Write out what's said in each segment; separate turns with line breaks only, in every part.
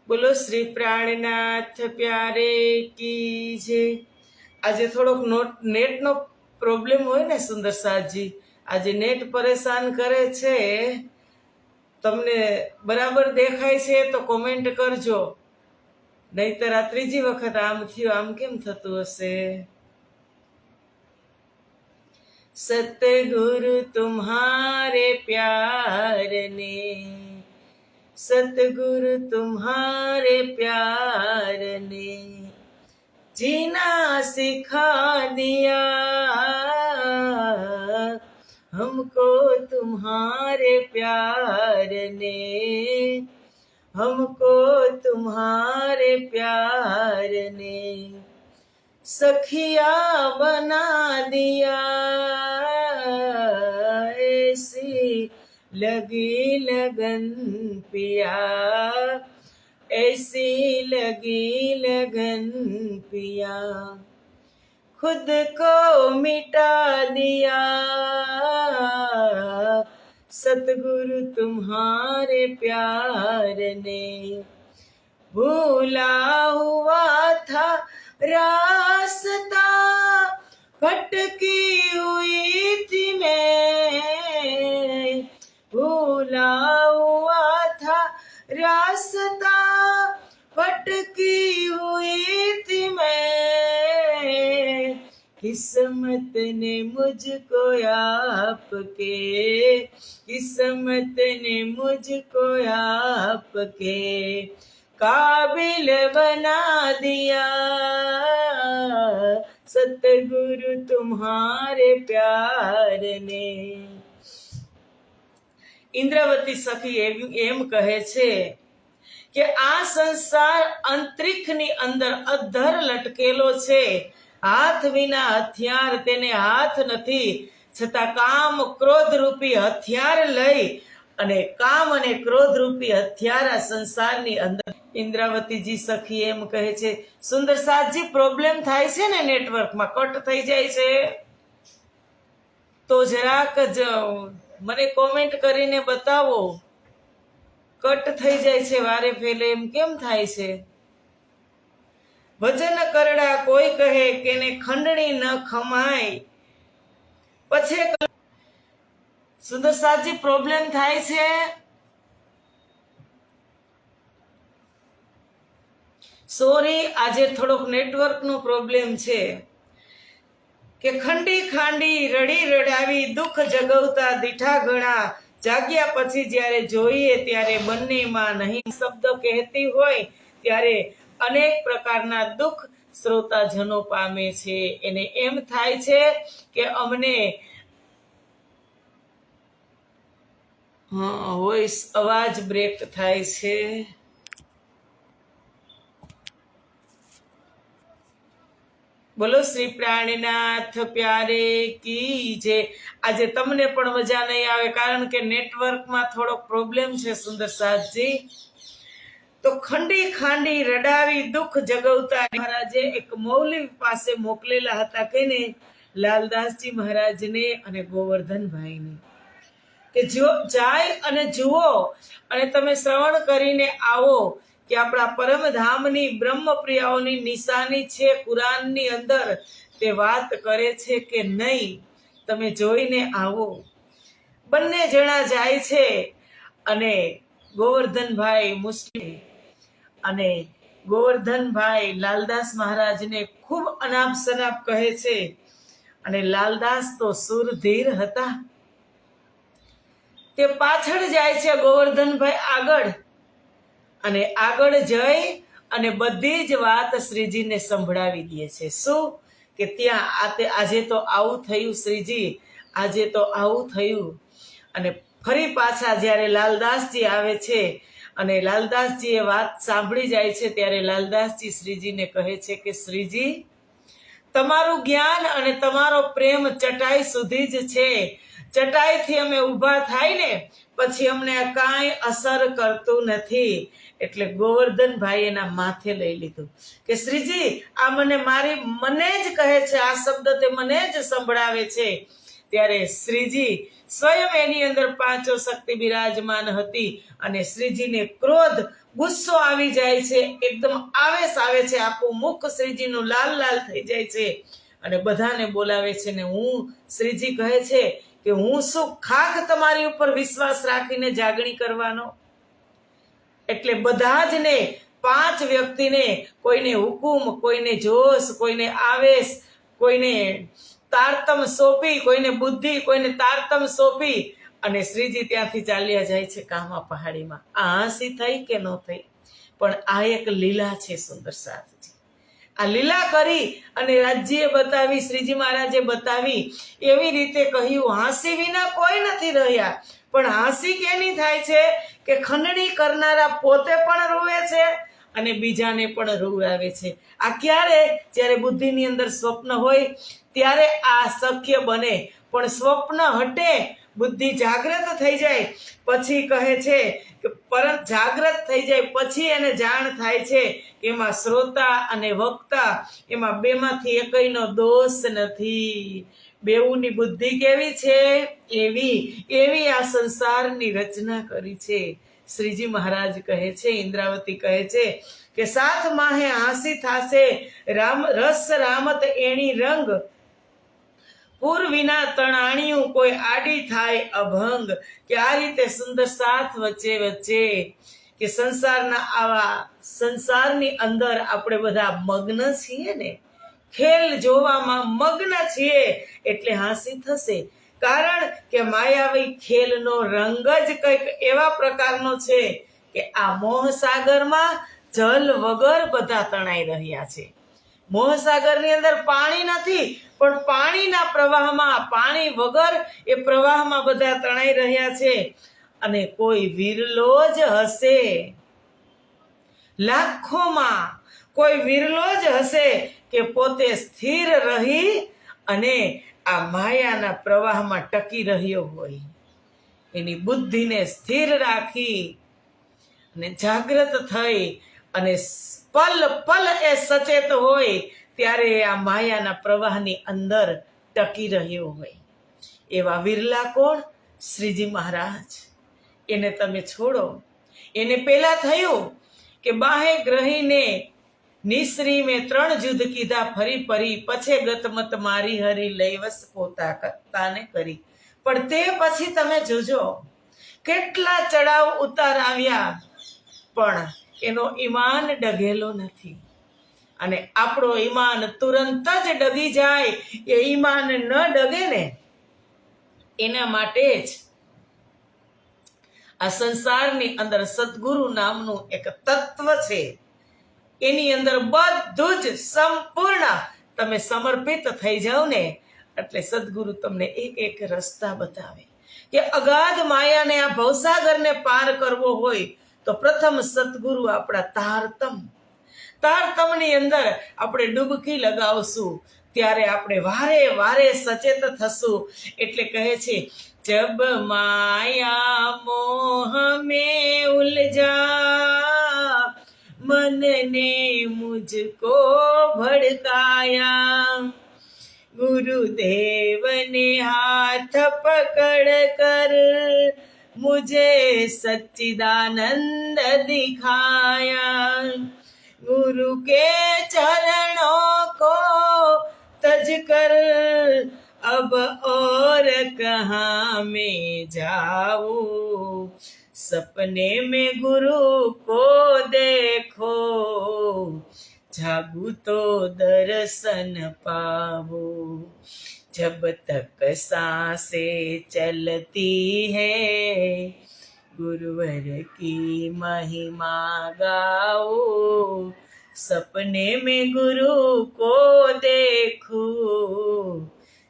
બોલો શ્રી પ્રાણનાથ પ્યારે કી જય। આજે થોડોક નેટનો પ્રોબ્લેમ હોય ને સુંદર સાજી, આજે નેટ પરેશાન કરે છે। તમને બરાબર દેખાય છે તો કોમેન્ટ કરજો, નહીતર આ ત્રીજી વખત આમ થયું, આમ કેમ થતું હશે। सतगुरु तुम्हारे प्यार ने, सतगुरु तुम्हारे प्यार ने जीना सिखा दिया, हमको तुम्हारे प्यार ने, हमको तुम्हारे प्यार ने सखिया बना दिया, ऐसी लगी लगन पिया, ऐसी लगी लगन पिया, खुद को मिटा दिया, सतगुरु तुम्हारे प्यार ने। भूला हुआ था रास्ता, भटकी हुई थी मैं, भूला हुआ था रास्ता, भटकी हुई थी मैं, किस्मत ने मुझको आपके, किस्मत ने मुझको आपके काबिल बना दिया, सतगुरु तुम्हारे प्यार ने। ઇન્દ્રવતી સખી એમ કહે છે કે આ સંસાર અંતરિક્ષની અંદર અધર લટકેલો છે, હાથ વિના હથિયાર તેને હાથ નથી, છતાં કામ ક્રોધ રૂપી હથિયાર લઈ અને કામ અને ક્રોધ રૂપી હથિયાર આ સંસારની અંદર। ઇન્દ્રાવતીજી સખી એમ કહે છે, સુંદર સાજી પ્રોબ્લેમ થાય છે ને નેટવર્કમાં, કટ થઈ જાય છે તો જરાક જ મને કોમેન્ટ કરીને બતાવો, કટ થઈ જાય છે વારે ફેલે, એમ કેમ થાય છે। ભજન કરડા કોઈ કહે કે ને ખંડણી ન ખમાય, પછી સુંદર સાજી પ્રોબ્લેમ થાય છે। સોરી, આજે થોડોક નેટવર્કનો પ્રોબ્લેમ છે કે ખંડી ખાંડી રડી રડાવી દુઃખ જગવતા દીઠા ઘણા, જાગ્યા પછી જ્યારે જોઈએ ત્યારે બંનેમાં નહીં શબ્દ કહેતી હોય ત્યારે અનેક પ્રકારના દુઃખ શ્રોતાજનો પામે છે। એને એમ થાય છે કે અમને વોઇસ અવાજ બ્રેક થાય છે। બોલો શ્રી પ્રાણનાથ પ્યારે કી જય। આજે તમને પણ મજા નહીં આવે કારણ કે નેટવર્કમાં થોડોક પ્રોબ્લેમ છે સુંદર સાજી। તો ખંડી ખાંડી રડાવી દુઃખ જગવતા મહારાજે એક મૌલવી પાસે મોકલેલા હતા, કેને? લાલદાસજી મહારાજને અને ગોવર્ધનભાઈને, કે જો જાય અને જુઓ અને તમે શ્રવણ કરીને આવો કે આપણા પરમધામની બ્રહ્મપ્રિયાઓની નિશાની છે કુરાનની અંદર, તે વાત કરે છે કે નહીં, તમે જોઈને આવો। બંને જણા જાય છે અને ગોવર્ધનભાઈ મુસ્લિમ અને ગોવર્ધનભાઈ લાલદાસ મહારાજને ખૂબ અનાપ શનાપ કહે છે, અને લાલદાસ તો સુરધીર હતા, તે પાછળ જાય છે, ગોવર્ધનભાઈ આગળ, અને આગળ જઈ અને બધી જ વાત શ્રીજીને સંભળાવી દે છે। શું કે ત્યાં આજે તો આવું થયું શ્રીજી, આજે તો આવું થયું। અને ફરી પાછા જ્યારે લાલદાસજી આવે છે અને લાલદાસજી એ વાત સાંભળી જાય છે ત્યારે લાલદાસજી શ્રીજીને કહે છે કે શ્રીજી, તમારું જ્ઞાન અને તમારો પ્રેમ ચટાઈ સુધી જ છે, ચટાઈથી અમે ઊભા થાય ને પછી અમને કાંઈ અસર કરતું નથી। એટલે ગોવર્ધનભાઈ એના માથે લઈ લીધું કે શ્રીજી, આ મને જ કહે છે, આ શબ્દ તે મને જ સંભળાવે છે। ત્યારે શ્રીજી સ્વયં એની અંદર પાંચો શક્તિ બિરાજમાન હતી અને શ્રીજીને ક્રોધ ગુસ્સો આવી જાય છે, એકદમ આવેશ આવે છે, આખું મુખ શ્રીજીનું લાલ લાલ થઈ જાય છે અને બધાને બોલાવે છે ને શ્રીજી કહે છે કે હું શું ખાખ તમારી ઉપર વિશ્વાસ રાખીને જાગણી કરવાનો? એટલે બધા જ ને 5 વ્યક્તિને, કોઈને હુકુમ, કોઈને જોશ, કોઈને આવેશ, કોઈને તારતમ સોંપી, કોઈને બુદ્ધિ, કોઈને તારતમ સોંપી અને શ્રીજી ત્યાંથી ચાલ્યા જાય છે કામા પહાડીમાં. આ હાંસી થઈ કે ન થઈ? પણ આ એક લીલા છે સુંદર સાથજી. આ લીલા કરી અને રાજ્યએ બતાવી, શ્રીજી મહારાજે બતાવી. એવી રીતે કહ્યું હાંસી વિના કોઈ નથી રહ્યા. પણ હાંસી કેની થાય છે કે ખંડણી કરનારા પોતે પણ રોવે છે અને બીજાને પણ રોવરાવે છે. આ ક્યારે? જ્યારે બુદ્ધિની અંદર સ્વપ્ન હોય ત્યારે આ શક્ય બને, પણ સ્વપ્ન હટે, બુદ્ધિ જાગૃત થઈ જાય પછી કહે છે કે પરત જાગૃત થઈ જાય પછી એને જાણ થાય છે કે એમાં શ્રોતા અને વક્તા, એમાં બેમાંથી એકયનો દોષ નથી. બેઉની બુદ્ધિ કેવી છે? એવી આ સંસારની રચના કરી છે. શ્રીજી મહારાજ કહે છે, ઇન્દ્રાવતી કહે છે કે 7 માહે હાંસી થાશે, રસ રામત એણી રંગ, પૂર વિના તણાણિયું કોઈ આડી થાય અભંગ. કે આ રીતે સુંદર સાથ વચ્ચે કે સંસારની અંદર આપણે બધા મગ્ન છીએ ને, ખેલ જોવામાં મગ્ન છીએ એટલે હાંસી થશે. કારણ કે માયાવી ખેલનો રંગ જ કંઈક એવા પ્રકારનો છે કે આ મોહસાગરમાં જલ વગર બધા તણાઈ રહ્યા છે. મોહસાગરની અંદર પાણી નથી, પણ પાણીના પ્રવાહમાં, પાણી વગર એ પ્રવાહમાં બધા તણાઈ રહ્યા છે. અને કોઈ વિરલો જ હશે, લાખોમાં કોઈ વિરલો જ હશે કે પોતે સ્થિર રહી અને આ માયાના પ્રવાહમાં ટકી રહ્યો હોય, એની બુદ્ધિને સ્થિર રાખી અને જાગૃત થઈ અને પલ પલ એ સચેત હોય ત્યારે આ માયાના પ્રવાહની અંદર ટકી રહ્યો હોય. એવા વિરલા કોણ? શ્રીજી મહારાજ. એને તમે છોડો. એને પેલા થયું કે બાહે ગ્રહીને નિશ્રી મેં 3 જુદ્ધ કીધા ફરી ફરી, પછે ગતમત મારી હરી લઈ વસ પોતાને કરી. પણ તે પછી તમે જોજો કેટલા ચડાવ ઉતાર આવ્યા, પણ એનો ઈમાન ડગેલો નથી. અને આપણો ઈમાન તુરંત જ ડગી જાય. એ ઈમાન ન ડગે ને એના માટે જ આ સંસારની અંદર સદગુરુ નામનું એક તત્વ છે. એની અંદર બધું જ સંપૂર્ણ તમે સમર્પિત થઈ જાઓ ને એટલે સદગુરુ તમને એક રસ્તા બતાવે કે અગાધ માયાને, આ ભવસાગરને પાર કરવો હોય તો પ્રથમ સદગુરુ આપણા તારતમની અંદર આપણે ડૂબકી લગાવશું ત્યારે આપણે વારે વારે સચેત થશું. એટલે કહે છે જબ માયા મોહ में उलझा, मन ने मुझको भड़काया, गुरुदेव ने हाथ पकड़ कर मुझे सच्चिदानंद दिखाया, गुरु के चरणों को तज कर अब और कहाँ मैं जाऊं, सपने में गुरु को देखो, जागू तो दर्शन पाओ, जब तक सांसें चलती है गुरुवर की महिमा गाओ, सपने में गुरु को देखो,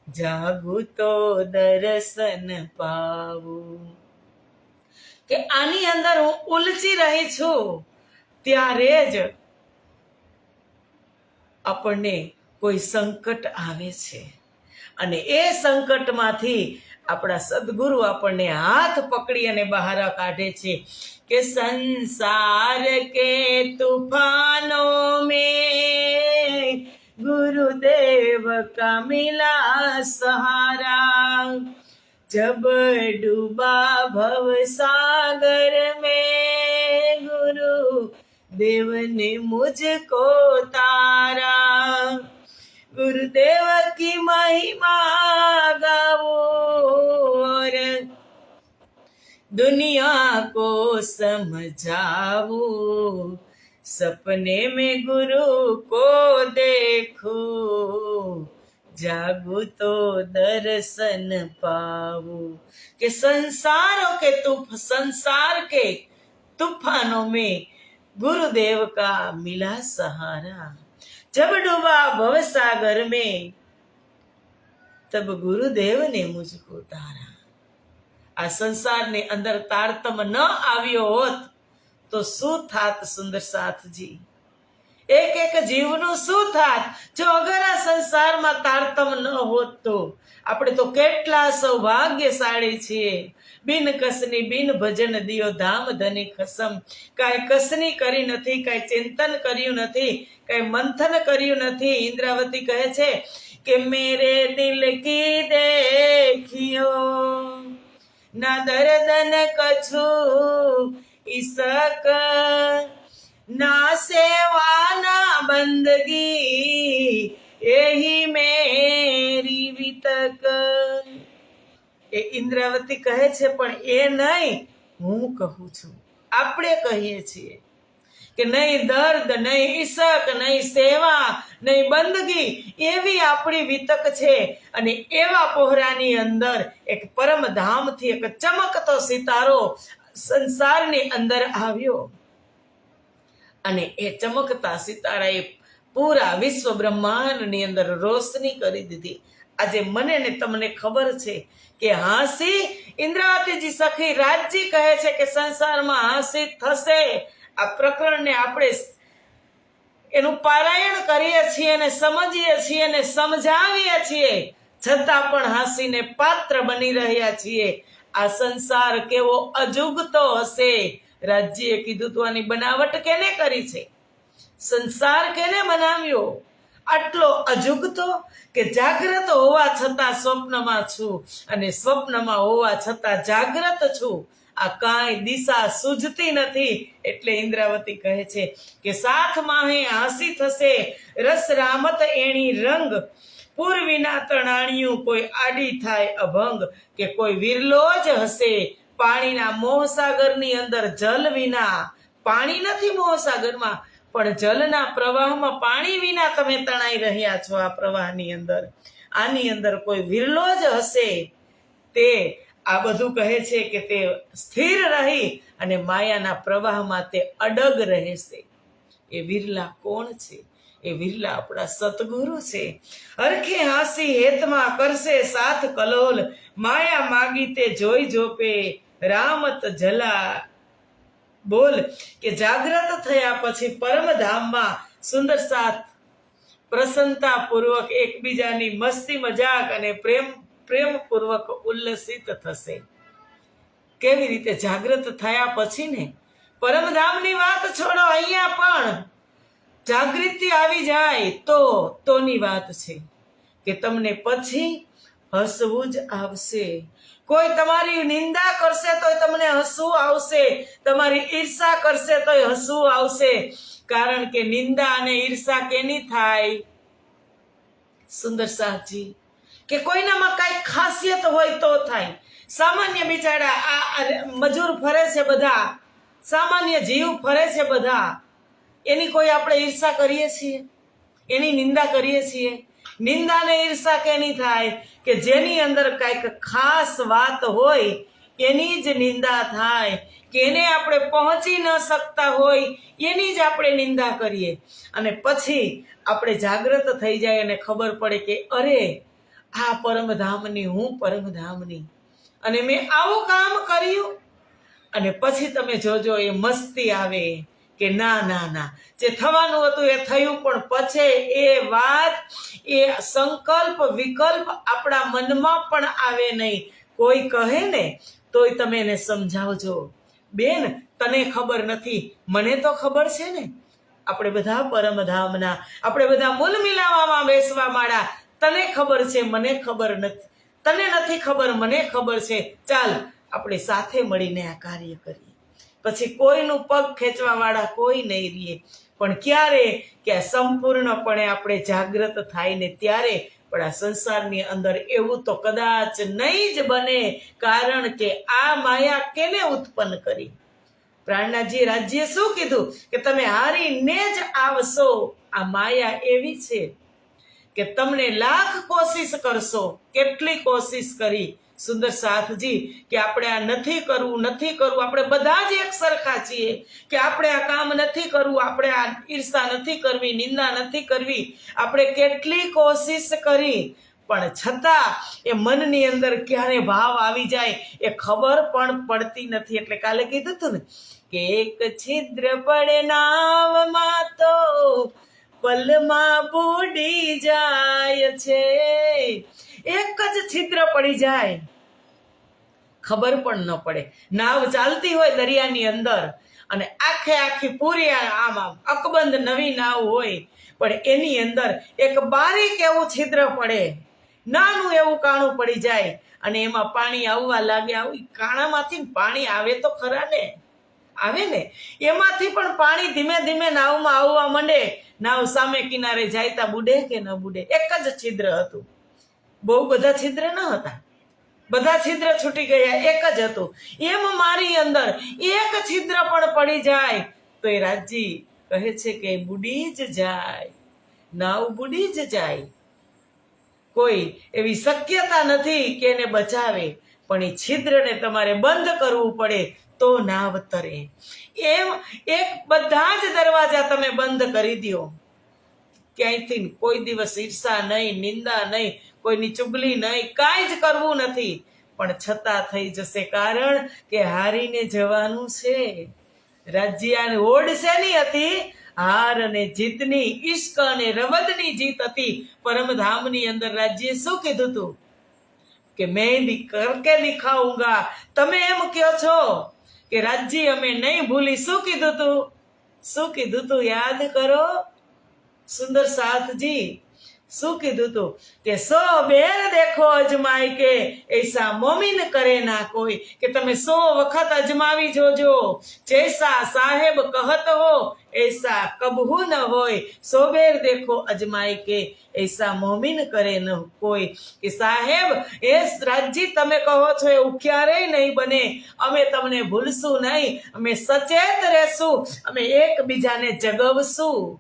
जागू तो दर्शन पाओ. કે આની અંદર હું ઉલચી રહી છું ત્યારે જ આપણને કોઈ સંકટ આવે છે અને એ સંકટમાંથી આપણા સદગુરુ આપણને હાથ પકડી અને બહાર કાઢે છે કે સંસાર કે તૂફાનો મેં गुरुदेव का मिला सहारा। जब डूबा भव सागर में गुरु देव ने मुझको तारा। गुरुदेव की महिमा गाओ और दुनिया को समझाओ। सपने में गुरु को देखो, जागू तो दर्शन पाओ। कि संसार के तूफानों में गुरुदेव का मिला सहारा। जब डूबा भवसागर में तब गुरुदेव ने मुझको तारा। આ સંસારની અંદર તારતમ ન આવ્યો હોત તો શું થાત સુંદર સાથજી? એક એક જીવનું શું થાત જો અગર આ સંસારમાં તારતમ ન હોત તો? આપણે તો કેટલા સૌભાગ્યશાળી છીએ। બિન કસની બિન ભજન દિયો ધામ ધની ખસમ। કાંઈ કસની કરી નથી, કાંઈ ચિંતન કર્યું નથી, કાંઈ મંથન કર્યું નથી। ઇન્દ્રાવતી કહે છે કે મેરે દિલ કી દેખિયો ना दर्दन कछु इसक, ना सेवा ना बंदगी, यही मेरी वितक। એ ઇન્દ્રાવતી કહે છે પણ એ નહીં, હું કહું છું, આપણે કહીએ છીએ કે નહીં દર્દ, નહીં ઈશક, નહીં સેવા, નહીં બંદગી, એવી આપણી વિતક છે। અને એવા પહોરાની અંદર એક પરમધામથી એક ચમકતો સિતારો સંસારની અંદર આવ્યો અને એ ચમકતા સિતારાએ પૂરા વિશ્વ બ્રહ્માંડની અંદર રોશની કરી દીધી। આજે મને ને તમને ખબર છે કે હાંસી, ઇન્દ્રાવતીજી સખી રાજજી કહે છે કે સંસારમાં હાંસી થશે। આ પ્રકરણને આપણે એનું પારાયણ કરીએ છીએ અને સમજીએ છીએ અને સમજાવીએ છીએ, છતાં પણ હાંસીને પાત્ર બની રહ્યા છીએ। આ સંસાર કેવો અજુગતો હશે। રાજ્યએ કીધું તો આની બનાવટ કેને કરી છે? સંસાર કેને બનાવ્યો? આટલો અજુગતો કે જાગ્રત હોવા છતાં સ્વપ્નમાં છું અને સ્વપ્નમાં હોવા છતાં જાગ્રત છું। આ કાંઈ દિશા સૂઝતી નથી। એટલે ઇન્દ્રાવતી કહે છે કે સાથ માહે હાંસી થશે, રસ રામત એણી રંગ, પૂર્વીના તણાણિયું કોઈ આડી થાય અભંગ। કે કોઈ વિરલો જ હશે પાણીના મોહસાગરની અંદર જલ વિના। પાણી નથી મોહસાગરમાં, પણ જલના પ્રવાહમાં પાણી વિના તમે તણાઈ રહ્યા છો। આ પ્રવાહની અંદર આની અંદર કોઈ વિરલો જ હશે, તે આ બધું કહે છે કે તે સ્થિર રહી અને માયાના પ્રવાહમાં તે અડગ રહેશે। એ વિરલા કોણ છે? એ વિરલા આપણા સતગુરુ છે। હરખે હાંસી હેતમાં કરશે સાથ કલોલ, માયા માગી તે જોઈ જોપે રામત જલા બોલ। કે જાગ્રત થયા પછી પરમધામમાં સુંદર સાથ પ્રસન્નતાપૂર્વક એકબીજાની મસ્તી મજાક અને પ્રેમપૂર્વક ઉલ્લસિત થશે। કેવી રીતે? જાગ્રત થયા પછી ને। પરમધામની વાત છોડો, અહીંયા પણ જાગૃતિ આવી જાય તોની વાત છે કે તમને પછી હસવું જ આવશે। કોઈ તમારી નિંદા કરશે તોય તમને હસવું આવશે, તમારી ઈર્ષા કરશે તોય હસવું આવશે। કારણ કે નિંદા અને ઈર્ષા કેની થાય? સુંદર સાહજી કે કોઈનામાં કાંઈ ખાસિયત હોય તો થાય। સામાન્ય બિચારા આ મજૂર ફરે છે બધા, સામાન્ય જીવ ફરે છે બધા, એની કોઈ આપણે ઈર્ષા કરીએ છીએ? એની નિંદા કરીએ છીએ? નિંદા ને ઈર્ષા કેની થાય? કે જેની અંદર કાંઈક ખાસ વાત હોય એની જ નિંદા થાય, કે એને આપણે પહોંચી ન શકતા હોય એની જ આપણે નિંદા કરીએ। અને પછી આપણે જાગૃત થઈ જાય અને ખબર પડે કે અરે આ પરમધામની, હું પરમધામની, અને મેં આવું કામ કર્યું। અને પછી તમે જોજો એ મસ્તી આવે કે ના ના ના, જે થવાનું હતું એ થયું, પણ પછી એ વાત, એ સંકલ્પ વિકલ્પ આપણા મનમાં પણ આવે નહીં। કોઈ કહે ને તોય તમે એને સમજાવજો, બેન તને ખબર નથી, મને તો ખબર છે ને। આપણે બધા પરમધામના, આપણે બધા મૂલ મિલાવામાં બેસવા માંડા. તને ખબર છે, મને ખબર નથી, તને નથી ખબર, મને ખબર છે. ચાલ આપણે સાથે મળીને આ કાર્ય કરીએ. પછી કોઈનું પગ ખેંચવા વાળા કોઈ નહીં રહીએ. પણ ક્યારે કે સંપૂર્ણપણે આપણે જાગૃત થાય ને ત્યારે. પણ આ સંસારની અંદર એવું તો કદાચ નહીં જ બને, કારણ કે આ માયા કેને ઉત્પન્ન કરી? પ્રાણનાથજી રાજ્યે શું કીધું કે તમે હારીને જ આવશો. આ માયા એવી છે કે તમને લાખ કોશિશ કરશો. કેટલી કોશિશ કરી સુંદર સાથજી કે આપણે આ નથી કરવું, નથી કરવું. આપણે બધા જ એક સરખા છીએ કે આપણે આ કામ નથી કરવું, આપણે આ ઈર્ષા નથી કરવી, નિંદા નથી કરવી. આપણે કેટલી કોશિશ કરી, પણ છતાં એ મનની અંદર ક્યારે ભાવ આવી જાય એ ખબર પણ પડતી નથી. એટલે કાલે કીધું હતું ને કે એક છિદ્ર પડે નાવમાં તો પલમાં બુડી જાય છે. એક જ છિદ્ર પડી જાય, ખબર પણ ન પડે. નાવ ચાલતી હોય દરિયાની અંદર અને આખી પૂરી આમ અકબંધ નવી નાવ હોય, પણ એની અંદર એક બારીક એવું છિદ્ર પડે, નાનું એવું કાણું પડી જાય અને એમાં પાણી આવવા લાગે. આવી કાણામાંથી પાણી આવે તો ખરા ને, આવે ને, એમાંથી પણ પાણી ધીમે ધીમે નાવમાં આવવા માંડે. નાવ સામે કિનારે જાય તા બુડે કે ન બુડે? એક જ છિદ્ર હતું, બહુ બધા છિદ્ર ન હતા, બધા છિદ્ર છૂટી ગયા, એક જ હતું. એમ મારી અંદર એક છિદ્ર પણ પડી જાય તો એ રાજજી કહે છે કે બુડી જ જાય, નાવ બુડી જ જાય. કોઈ એવી શક્યતા નથી કે એને બચાવે, પણ એ છિદ્રને તમારે બંધ કરવું પડે તો નાવ તરે. એમ એક બધા જ દરવાજા તમે બંધ કરી દો. ક્યાંયથી કોઈ દિવસ ઈર્ષા નહીં, નિંદા નહીં, કોઈની ચુગલી નહીં, કાંઈ જ કરવું નથી. પણ છતાં થઈ જશે, કારણ કે હારીને જવાનું છે. રાજ્યાની ઓડ શેની હતી? હાર અને જીતની, ઈશ્ક અને રવદની જીત હતી. પરમધામની અંદર રાજ્યે શું કીધું હતું કે મેં કરકે દિખાઉંગા. તમે એમ કહો છો કે રાજ્ય અમે નહીં ભૂલી. શું કીધું તું? શું કીધું તું? યાદ કરો સુંદર સાથજી. શું કીધું તું કે સો બેર દેખો અજમાઈ કે એસા મોમિન કરે ના કોઈ. કે તમે 100 વખત અજમાવી જોજો, જૈસા સાહેબ કહત હો એસા કબહુ ન હોય. 100 બેર દેખો અજમાઈ કે એસા મોમિન કરે ન કોઈ. કે સાહેબ એ રાજજી તમે કહો છો એવું ક્યારેય નહીં બને. અમે તમને ભૂલશું નહીં, અમે સચેત રહેશું, અમે એકબીજાને જગવશું.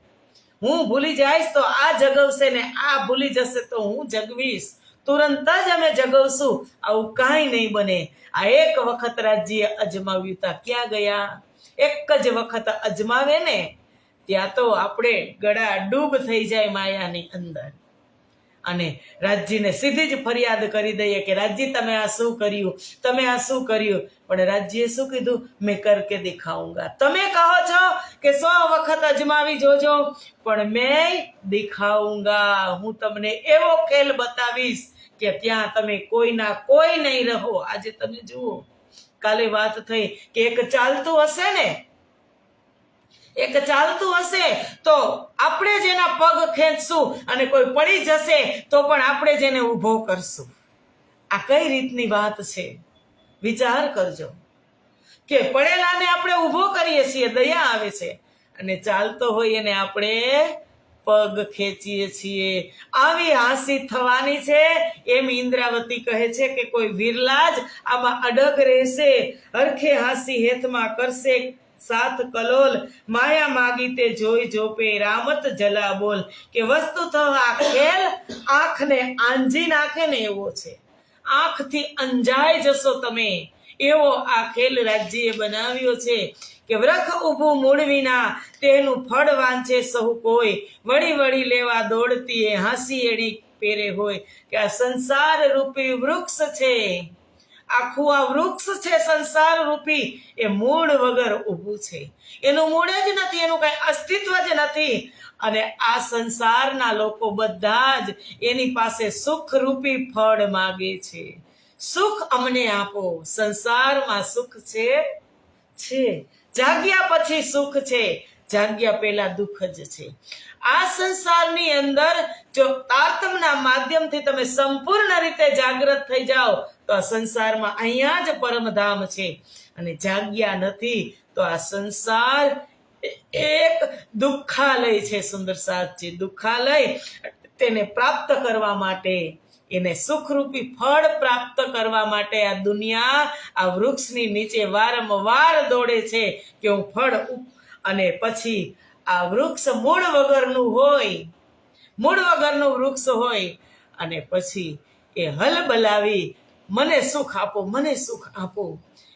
હું ભૂલી જઈશ તો આ જગવશે ને આ ભૂલી જશે તો હું જગવીશ. તુરંત જ અમે જગવશું, આવું કાંઈ નહીં બને. આ એક વખત રાજ્યે અજમાવ્યું તા ક્યાં ગયા? એક જ વખત અજમાવે ને ત્યાં તો આપણે ગળા ડૂબ થઈ જાય માયાની અંદર. અને રાજ્યને સીધી જ ફરિયાદ કરી દઈએ કે રાજ્ય તમે આ શું કર્યું, તમે આ શું કર્યું? પણ રાજ્યએ શું કીધું? મેં કરકે દિખાઉંગા. તમે કહો છો કે 100 વખત અજમાવી જોજો, પણ મેં દિખાઉંગા. હું તમને એવો ખેલ બતાવીશ કે ત્યાં તમે કોઈના કોઈ નહીં રહો. આજે તમે જુઓ, કાલે વાત થઈ કે એક ચાલતું હશે ને, એક ચાલતું હશે તો આપણે જ એના પગ ખેંચશું, અને કોઈ પડી જશે તો પણ આપણે જ એને ઊભો કરશું. આ કઈ રીતની વાત છે? વિચાર કરજો કે પડેલાને આપણે ઊભો કરીએ છીએ, દયા આવે છે, અને ચાલતો હોય એને આપણે પગ ખેંચીએ છીએ. આવી હાંસી થવાની છે. એમ ઇન્દ્રાવતી કહે છે કે કોઈ વિરલા જ આમાં અડગ રહેશે. હરખે હાંસી હેતમાં કરશે સાત કલોલ, માયા માગી તે જોઈ જોપે રામત જલા બોલ. કે વસ્તુતઃ આ ખેલ આંખને આંજી નાખે ને એવો છે. આંખથી અંજાઈ જશો તમે એવો આ ખેલ રાજ્યએ બનાવ્યો છે. કે વ્રખ ઊભું મૂળ વિના તેનું ફળ વાંચે સહુ કોઈ. વળી વળી લેવા દોડતી એ હાંસી એડી પેરે હોય. કે આ સંસાર રૂપી વૃક્ષ છે, આખું આ વૃક્ષ છે સંસાર રૂપી, એ મૂળ વગર ઊભું છે. એનું મૂળ જ નથી, એનું કઈ અસ્તિત્વ જ નથી. અને આ સંસારના લોકો બધા જ એની પાસે સુખ રૂપી ફળ માગે છે. સુખ અમને આપો. સંસારમાં સુખ છે, જાગ્યા પછી સુખ છે. જાગ્યા પહેલા દુઃખ જ છે. આ સંસારની અંદર જો તારતમના માધ્યમથી તમે સંપૂર્ણ રીતે જાગૃત થઈ જાઓ તો આ સંસારમાં અહીંયા જ પરમધામ છે, અને જાગ્યા નથી તો આ સંસાર એક દુઃખાલય છે. સુંદર સાધજી, દુઃખાલય તેને પ્રાપ્ત કરવા માટે, એને સુખરૂપી ફળ પ્રાપ્ત કરવા માટે આ દુનિયા આ વૃક્ષની નીચે વારંવાર દોડે છે કે હું ફળ અને પછી આ વૃક્ષ મૂળ વગરનું હોય, મૂળ વગરનું વૃક્ષ હોય, અને પછી એ હલ બલાવી મને સુખ આપો, મને સુખ આપો,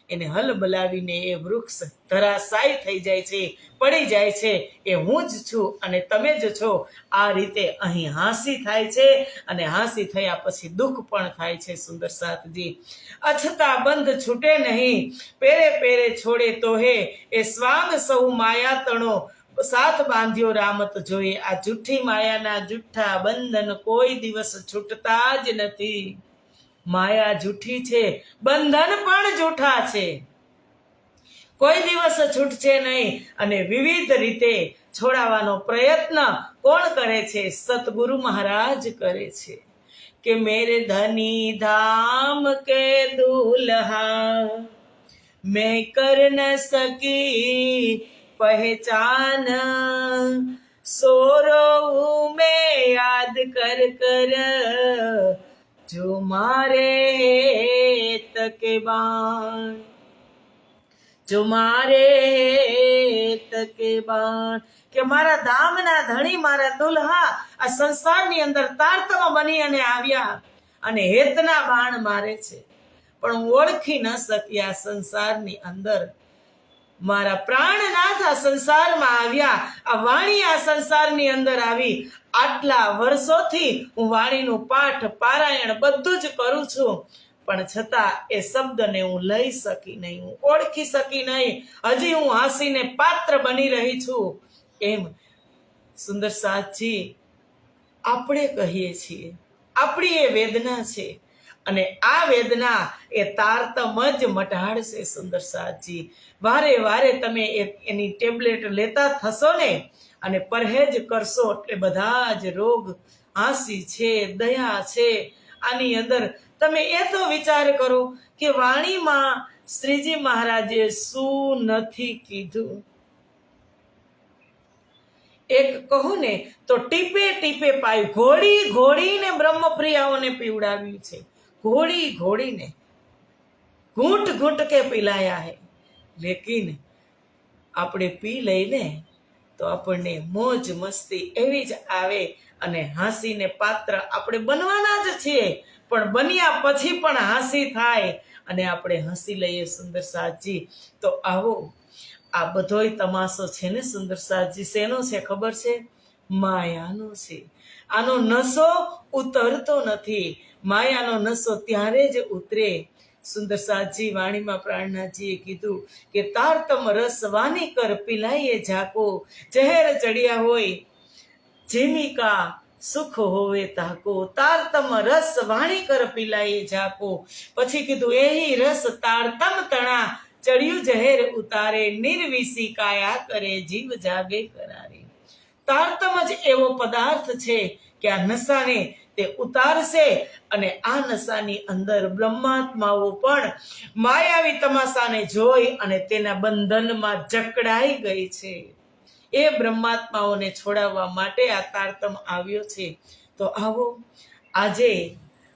એને હલ બલાવીને એ વૃક્ષ ધરાશાયી થઈ જાય છે, પડી જાય છે. એ હું જ છું અને તમે જ છો. આ રીતે અહીં હાંસી થાય છે, અને હાંસી થયા પછી દુઃખ પણ થાય છે. સુંદર સાથજી, અછતા બંધ છૂટે નહીં, પેરે પેરે છોડે તો હે, એ સ્વાંગ સહુ માયા તણો, સાથ બાંધ્યો રામત જોઈએ. આ જૂઠી માયાના જૂઠા બંધન કોઈ દિવસ છૂટતા જ નથી. માયા જૂઠી છે, બંધન પણ જૂઠા છે, કોઈ દિવસ છૂટશે નહીં. અને વિવિધ રીતે છોડાવવાનો પ્રયત્ન કોણ કરે છે? સતગુરુ મહારાજ કરે છે કે મેરે ધની ધામ કે દુલ્હા मैं कर न सकी पहचान, सोरो में याद कर कर जो मारे तके बाण, जो मारे तके बाण. કે મારા ધામના ધણી, મારા દુલ્હા આ સંસારની અંદર તારતમ બની અને આવ્યા અને હેતના બાણ મારે છે, પણ હું ઓળખી ન શકી. આ સંસારની અંદર મારા પ્રાણનાથ આ સંસારમાં આવ્યા, આ વાણી આ સંસારની અંદર આવી. આટલા વર્ષોથી હું વાણીનું પાઠ પારાયણ બધું જ કરું છું, પણ છતાં એ શબ્દને હું લઈ શકી નહીં, હું ઓળખી શકી નહીં. હજી હું હાંસીને પાત્ર બની રહી છું. એમ સુંદર સાથજી આપણે કહીએ છીએ, આપણી એ વેદના છે, અને આ વેદના એ તારતમ જ મટાડશે. સુંદર સાથજી, વારે વારે તમે એની ટેબ્લેટ લેતા થશો ને અને પરહેજ કરશો એટલે બધા જ રોગ, હાંસી છે, દયા છે, આની અંદર તમે એ તો વિચાર કરો કે વાણીમાં શ્રીજી મહારાજે શું નથી કીધું. એક કહું ને તો ટીપે ટીપે પાયું, ઘોડી ઘોડીને બ્રહ્મપ્રિયાઓને પીવડાવ્યું છે, ઘોડી ઘોડીને ઘૂંટ ઘૂંટ કે પિલાયા હે. લેકિન આપણે પી લઈને તો આપણને મોજ મસ્તી એવી જ આવે, અને હાંસીને પાત્ર આપણે બનવાના જ છીએ, પણ બન્યા પછી પણ હાંસી થાય અને આપણે હસી લઈએ. સુંદર સાથજી, તો આવો આ બધોય તમાશો છે ને સુંદર સાથજી, શેનો છે ખબર છે? માયાનો છે. આનો નશો ઉતરતો નથી, માયાનો નશો ત્યારે જ ઉતરે. સુંદર સાથજી વાણીમાં પ્રાણનાથજીએ કીધું કે તારતમ રસ વાની કર પિલાઈએ ઝાકો, ઝેર ચડ્યા હોય જેમિકા સુખ હોવે તાકો, તારતમ રસ વાણી કર પિલાઈએ ઝાકો. પછી કીધું એહી રસ તારતમ તણા, ચડ્યું ઝેર ઉતારે, નિર્વિસી કાયા કરે જીવ જાગે કરારે. તારતમ જ એવો પદાર્થ છે કે આ નશાને તે ઉતારશે, અને આ નશાની અંદર બ્રહ્માત્માઓ પણ માયાવી તમાશાને જોઈ અને તેના બંધનમાં જકડાઈ ગઈ છે. એ બ્રહ્માત્માઓને છોડાવવા માટે આ તારતમ આવ્યો છે. તો આવો આજે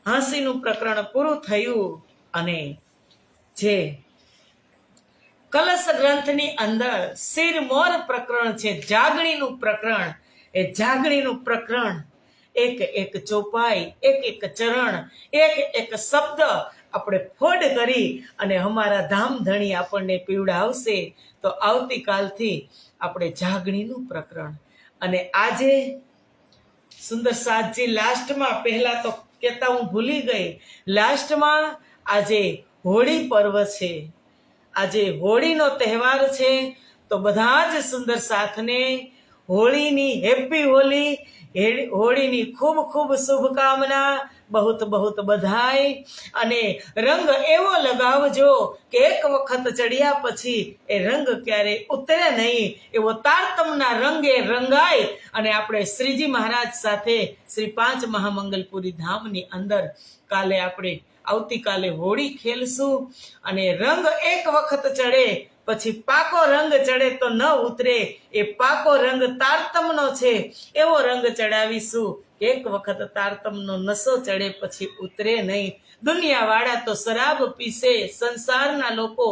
હાંસીનું પ્રકરણ પૂરું થયું, અને જે કલશ ગ્રંથની અંદર શિરમોર પ્રકરણ છે, જાગણીનું પ્રકરણ, એ જાગણીનું પ્રકરણ એક એક ચોપાઈ, એક એક ચરણ, એક એક શબ્દ આપણે ફોડ કરી અને અમારા ધામધણી આપણને પીવડાવશે. તો આવતીકાલથી આપણે જાગણીનું પ્રકરણ, અને આજે સુંદર સાથજી લાસ્ટમાં, પહેલા તો કહેતા હું ભૂલી ગઈ, લાસ્ટમાં આજે હોળી પર્વ છે. આજે હોળીનો તહેવાર છે, તો બધા જ સુંદર સાથને હોળીની હેપી હોળીની ખૂબ ખૂબ શુભકામના, બહુત બહુત બધાઈ. અને રંગ એવો લગાવજો કે એક વખત ચડ્યા પછી એ રંગ ક્યારે ઉતરે નહીં, એવો તારતમના રંગે રંગાય અને આપણે શ્રીજી મહારાજ સાથે શ્રી 5 મહામંગલપુરી ધામની અંદર કાલે આપણે આવતીકાલે હોળી ખેલશું. અને રંગ એક વખત ચડે પછી પાકો રંગ ચડે તો ન ઉતરે, એ પાકો રંગ તારતમનો છે, એવો રંગ ચડાવીશું. એક વખત તારતમનો નશો ચડે પછી ઉતરે નહીં. દુનિયાવાળા તો શરાબ પીશે, સંસારના લોકો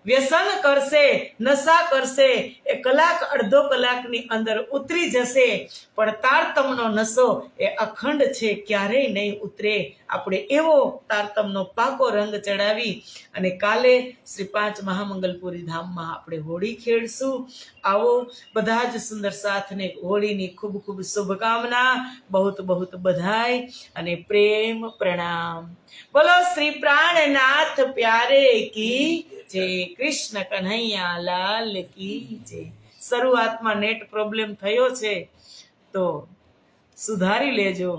વ્યસન કરશે, નશા કરશે, એ કલાક અડધો કલાકની અંદર ઉતરી જશે, પણ તારતમનો નશો એ અખંડ છે, ક્યારેય નહીં ઉતરે. આપણે એવો તારતમનો પાકો રંગ ચડાવી અને કાલે શ્રી 5 મહામંગલપુરી ધામમાં આપણે હોળી ખેડશું. આવો બધા જ સુંદર સાથને હોળીની ખૂબ ખૂબ શુભકામના, બહુત બહુત બધાઈ અને પ્રેમ પ્રણામ. બોલો શ્રી પ્રાણનાથ પ્યારે કી જય, કૃષ્ણ કન્હૈયા લાલ કી જય. શરૂઆતમાં નેટ પ્રોબ્લેમ થયો છે તો સુધારી લેજો.